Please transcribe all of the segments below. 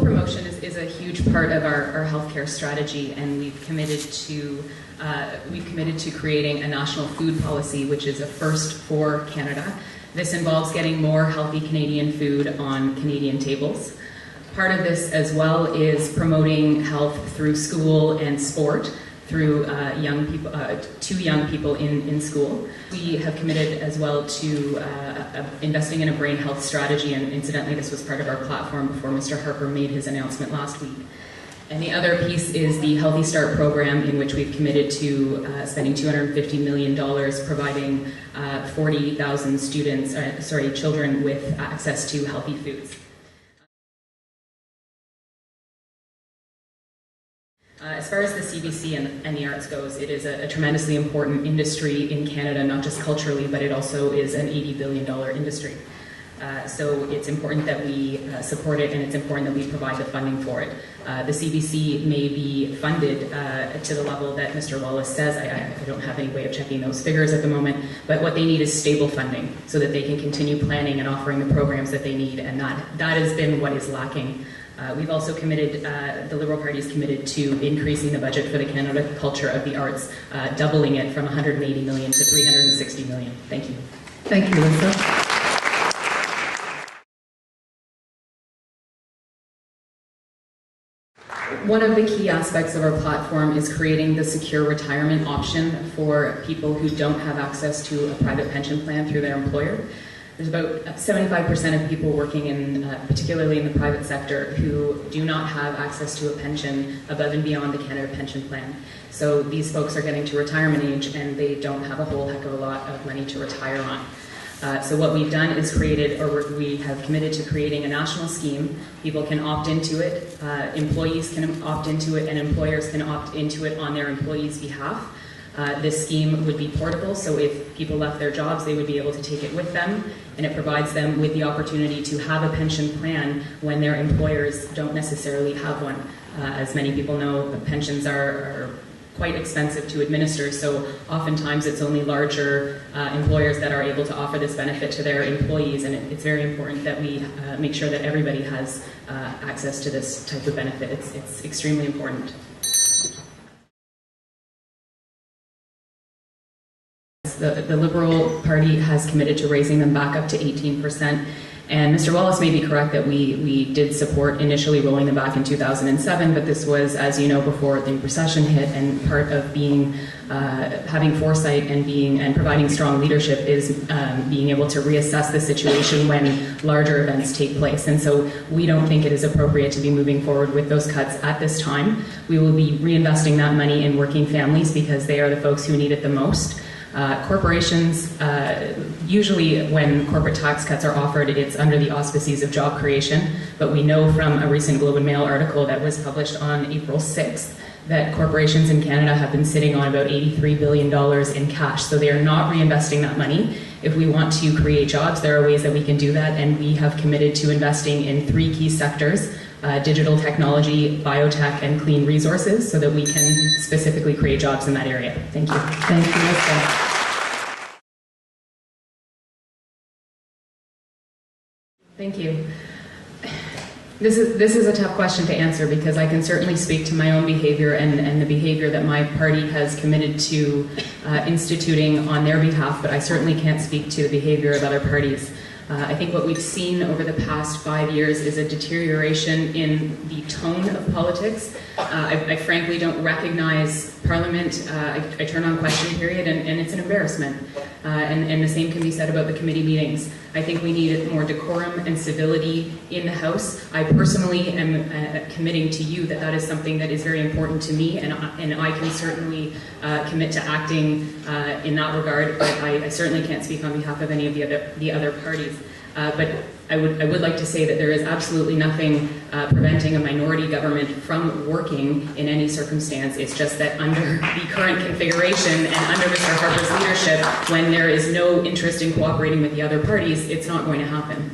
promotion is a huge part of our healthcare strategy, and we've committed to creating a national food policy, which is a first for Canada. This involves getting more healthy Canadian food on Canadian tables. Part of this as well is promoting health through school and sport, through young people in school. We have committed as well to investing in a brain health strategy, and incidentally this was part of our platform before Mr. Harper made his announcement last week. And the other piece is the Healthy Start program, in which we've committed to spending $250 million providing 40,000 children with access to healthy foods. As far as the CBC and the arts goes, it is a tremendously important industry in Canada, not just culturally, but it also is an $80 billion industry. So it's important that we support it, and it's important that we provide the funding for it. The CBC may be funded to the level that Mr. Wallace says. I don't have any way of checking those figures at the moment, but what they need is stable funding so that they can continue planning and offering the programs that they need, and that has been what is lacking. We've also committed, the Liberal Party is committed to increasing the budget for the Canada Culture of the Arts, doubling it from $180 million to $360 million. Thank you. Thank you, Alyssa. One of the key aspects of our platform is creating the secure retirement option for people who don't have access to a private pension plan through their employer. There's about 75% of people working in, particularly in the private sector, who do not have access to a pension above and beyond the Canada Pension Plan. So these folks are getting to retirement age and they don't have a whole heck of a lot of money to retire on. So what we've done is we have committed to creating a national scheme. People can opt into it, employees can opt into it, and employers can opt into it on their employees' behalf. This scheme would be portable, so if people left their jobs, they would be able to take it with them, and it provides them with the opportunity to have a pension plan when their employers don't necessarily have one. As many people know, pensions are quite expensive to administer, so oftentimes it's only larger employers that are able to offer this benefit to their employees, and it's very important that we make sure that everybody has access to this type of benefit. It's extremely important. The Liberal Party has committed to raising them back up to 18%. And Mr. Wallace may be correct that we did support initially rolling them back in 2007, but this was, as you know, before the recession hit, and part of being having foresight and providing strong leadership is being able to reassess the situation when larger events take place. And so we don't think it is appropriate to be moving forward with those cuts at this time. We will be reinvesting that money in working families because they are the folks who need it the most. Corporations, usually when corporate tax cuts are offered, it's under the auspices of job creation, but we know from a recent Globe and Mail article that was published on April 6th that corporations in Canada have been sitting on about $83 billion in cash, so they are not reinvesting that money. If we want to create jobs, there are ways that we can do that, and we have committed to investing in 3 key sectors: digital technology, biotech, and clean resources, so that we can specifically create jobs in that area. Thank you. Thank you, Alyssa. Thank you. This is a tough question to answer because I can certainly speak to my own behavior and the behavior that my party has committed to instituting on their behalf, but I certainly can't speak to the behavior of other parties. I think what we've seen over the past 5 years is a deterioration in the tone of politics. I frankly don't recognize Parliament. I turn on question period and it's an embarrassment. And the same can be said about the committee meetings. I think we need more decorum and civility in the House. I personally am committing to you that is something that is very important to me, and I can certainly commit to acting in that regard, but I certainly can't speak on behalf of any of the other parties. But I would like to say that there is absolutely nothing preventing a minority government from working in any circumstance. It's just that under the current configuration and under Mr. Harper's leadership, when there is no interest in cooperating with the other parties, it's not going to happen.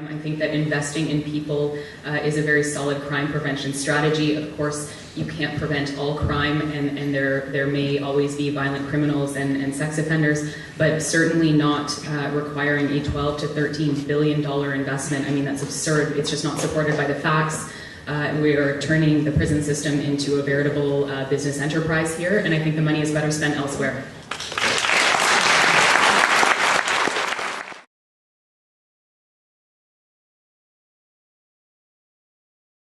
I think that investing in people is a very solid crime prevention strategy. Of course, you can't prevent all crime, and there may always be violent criminals and sex offenders, but certainly not requiring a $12 to $13 billion investment. I mean, that's absurd. It's just not supported by the facts. We are turning the prison system into a veritable business enterprise here, and I think the money is better spent elsewhere.